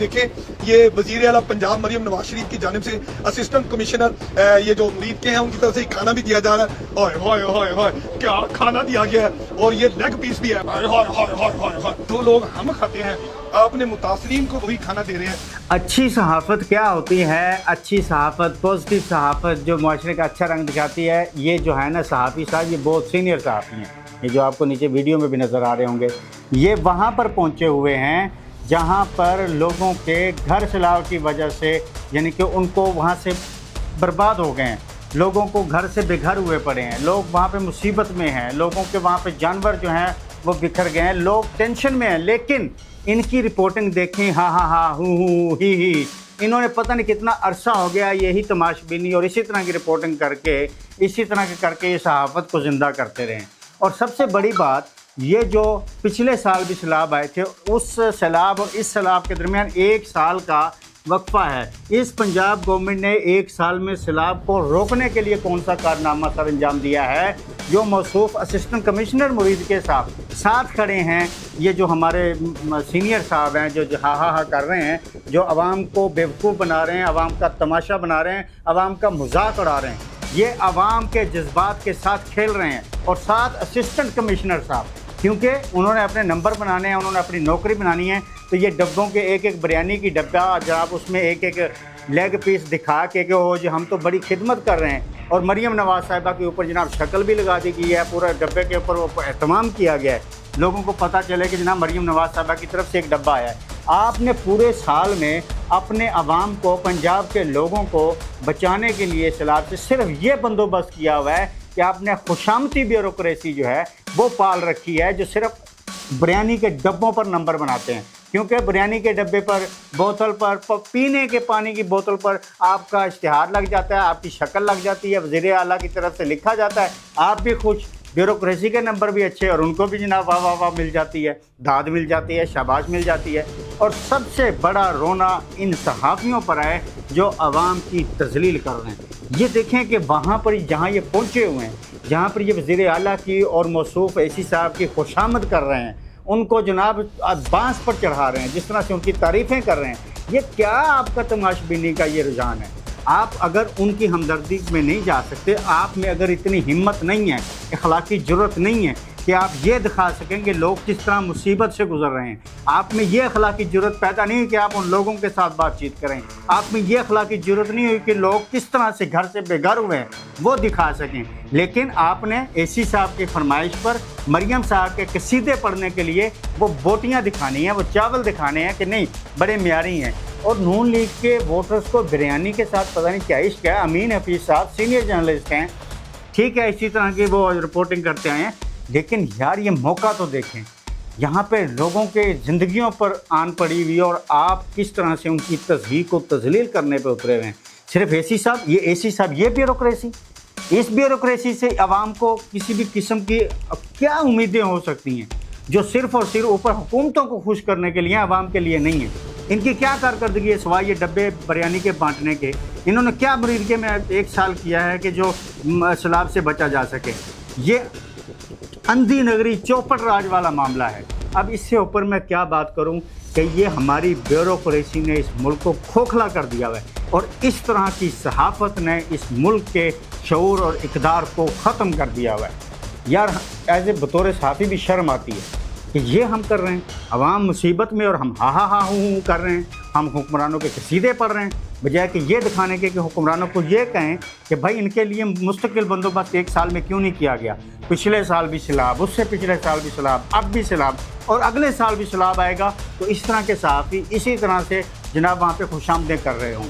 देखें, ये वजीर आला पंजाब मरियम नवाज शरीफ की जानिब से असिस्टेंट कमिश्नर ये जो मुरीद के हैं उनकी तरफ से खाना भी दिया जा रहा है। हाय हाय हाय हाय, क्या खाना दिया गया है, और ये लेग पीस भी है। हाय हाय हाय हाय हाय हाय, दो लोग हम खाते हैं, आपने मुतासरीन को वही खाना दे रहे हैं। अच्छी सहाफ़त क्या होती है? अच्छी सहाफ़त, पॉजिटिव सहाफ़त जो माशरे का अच्छा रंग दिखाती है। ये जो है ना सहाफ़ी साहब, ये बहुत सीनियर सहाफ़ी हैं। ये जो आपको नीचे वीडियो में भी नज़र आ रहे होंगे, ये वहाँ पर पहुँचे हुए हैं जहाँ पर लोगों के घर सैलाब की वजह से, यानी कि उनको वहाँ से बर्बाद हो गए हैं, लोगों को घर से बेघर हुए पड़े हैं, लोग वहाँ पे मुसीबत में हैं, लोगों के वहाँ पे जानवर जो हैं वो बिखर गए हैं, लोग टेंशन में हैं। लेकिन इनकी रिपोर्टिंग देखें, हाँ हाँ हाँ, हूँ ही, इन्होंने पता नहीं कितना अरसा हो गया यही तमाशबीनी और इसी तरह की रिपोर्टिंग करके, इसी तरह के करके ये सहाफ़त को ज़िंदा करते रहे। और सबसे बड़ी बात, ये जो पिछले साल भी सैलाब आए थे, उस सैलाब और इस सैलाब के दरमियान 1 साल का वक्फा है। इस पंजाब गवर्नमेंट ने 1 साल में सैलाब को रोकने के लिए कौन सा कारनामा सर अंजाम दिया है? जो मौसूफ असिस्टेंट कमिश्नर मुरीद के साथ खड़े हैं, ये जो हमारे सीनियर साहब हैं, जो हा हा हा कर रहे हैं, जो आवाम को बेवकूफ़ बना रहे हैं, आवाम का तमाशा बना रहे हैं, आवाम का मजाक उड़ा रहे हैं, ये आवाम के जज्बात के साथ खेल रहे हैं। और साथ असिस्टेंट कमिश्नर साहब, क्योंकि उन्होंने अपने नंबर बनाने हैं, उन्होंने अपनी नौकरी बनानी है, तो ये डब्बों के एक बिरयानी की डब्बा जनाब, उसमें एक लेग पीस दिखा के कि वो जो हम तो बड़ी खिदमत कर रहे हैं, और मरियम नवाज़ साहिबा के ऊपर जनाब शक्ल भी लगा दी गई है, पूरा डब्बे के ऊपर वो एहतमाम किया गया है, लोगों को पता चले कि जनाब मरियम नवाज़ साहिबा की तरफ से एक डब्बा आया है। आपने पूरे साल में अपने अवाम को, पंजाब के लोगों को बचाने के लिए सैलाब से सिर्फ ये बंदोबस्त किया हुआ है कि आपने खुशामती ब्यूरोक्रेसी जो है वो पाल रखी है, जो सिर्फ बिरयानी के डब्बों पर नंबर बनाते हैं। क्योंकि बिरयानी के डब्बे पर, बोतल पर, पीने के पानी की बोतल पर आपका इश्तिहार लग जाता है, आपकी शक्ल लग जाती है, वज़ीर आला की तरफ से लिखा जाता है, आप भी खुश, ब्यूरोक्रेसी के नंबर भी अच्छे, और उनको भी जनाब वाह वाह वाह मिल जाती है, दाद मिल जाती है, शाबाश मिल जाती है। और सबसे बड़ा रोना इन सहाफ़ियों पर है जो आवाम की तज़लील कर रहे हैं। ये देखें कि वहाँ पर जहाँ ये पहुँचे हुए हैं, जहाँ पर ये वज़ीर आला की और मौसूफ़ एसी साहब की खुशामद कर रहे हैं, उनको जनाब बांस पर चढ़ा रहे हैं, जिस तरह से उनकी तारीफ़ें कर रहे हैं, ये क्या आपका तमाशबीनी का ये रुझान है? आप अगर उनकी हमदर्दी में नहीं जा सकते, आप में अगर इतनी हिम्मत नहीं है, अखलाकी जुर्रत नहीं है कि आप ये दिखा सकें कि लोग किस तरह मुसीबत से गुजर रहे हैं, आप में ये अखलाकी जुर्रत पैदा नहीं हुई कि आप उन लोगों के साथ बातचीत करें, आप में ये अखलाकी जुर्रत नहीं हुई कि लोग किस तरह से घर से बेघर हुए हैं वो दिखा सकें। लेकिन आपने एसी साहब की फरमाइश पर मरियम साहब के कसीदे पढ़ने के लिए वो बोटियाँ दिखानी हैं, वो चावल दिखाने हैं कि नहीं बड़े म्यारी हैं। और नून लीग के वोटर्स को बिरयानी के साथ पता नहीं क्या इश्क है। अमीन हफीज़ साहब सीनियर जर्नलिस्ट हैं, ठीक है, इसी तरह की वो रिपोर्टिंग करते हैं, लेकिन यार ये मौका तो देखें, यहाँ पे लोगों के ज़िंदगियों पर आन पड़ी हुई, और आप किस तरह से उनकी तज़हीक और तज़लील करने पे उतरे हुए हैं। सिर्फ एसी साहब, ये एसी साहब, ये ब्यूरोक्रेसी, इस ब्यूरोक्रेसी से आवाम को किसी भी किस्म की क्या उम्मीदें हो सकती हैं, जो सिर्फ़ और सिर्फ ऊपर हुकूमतों को खुश करने के लिए, आवाम के लिए नहीं है। इनकी क्या कारकर्दगी है सिवाय ये डब्बे बिरयानी के बांटने के? इन्होंने क्या मुरीद के में 1 साल किया है कि जो सैलाब से बचा जा सके? ये अंधी नगरी चौपट राज वाला मामला है। अब इससे ऊपर मैं क्या बात करूं कि ये हमारी ब्यूरोक्रेसी ने इस मुल्क को खोखला कर दिया है, और इस तरह की सहाफ़त ने इस मुल्क के शऊर और इक़दार को ख़त्म कर दिया हुआ है। यार एज ए बतौर सहाफ़ी भी शर्म आती है कि ये हम कर रहे हैं, आवाम मुसीबत में, और हम हा हा हा हूँ कर रहे हैं, हम हुक्मरानों के कसीदे पढ़ रहे हैं, बजाय कि ये दिखाने के कि हुक्मरानों को ये कहें कि भाई इनके लिए मुस्तकिल बंदोबस्त 1 साल में क्यों नहीं किया गया। पिछले साल भी सैलाब, उससे पिछले साल भी सैलाब, अब भी सैलाब, और अगले साल भी सैलाब आएगा, तो इस तरह के सहाफ़ी इसी तरह से जनाब वहाँ पे खुशामदें कर रहे होंगे।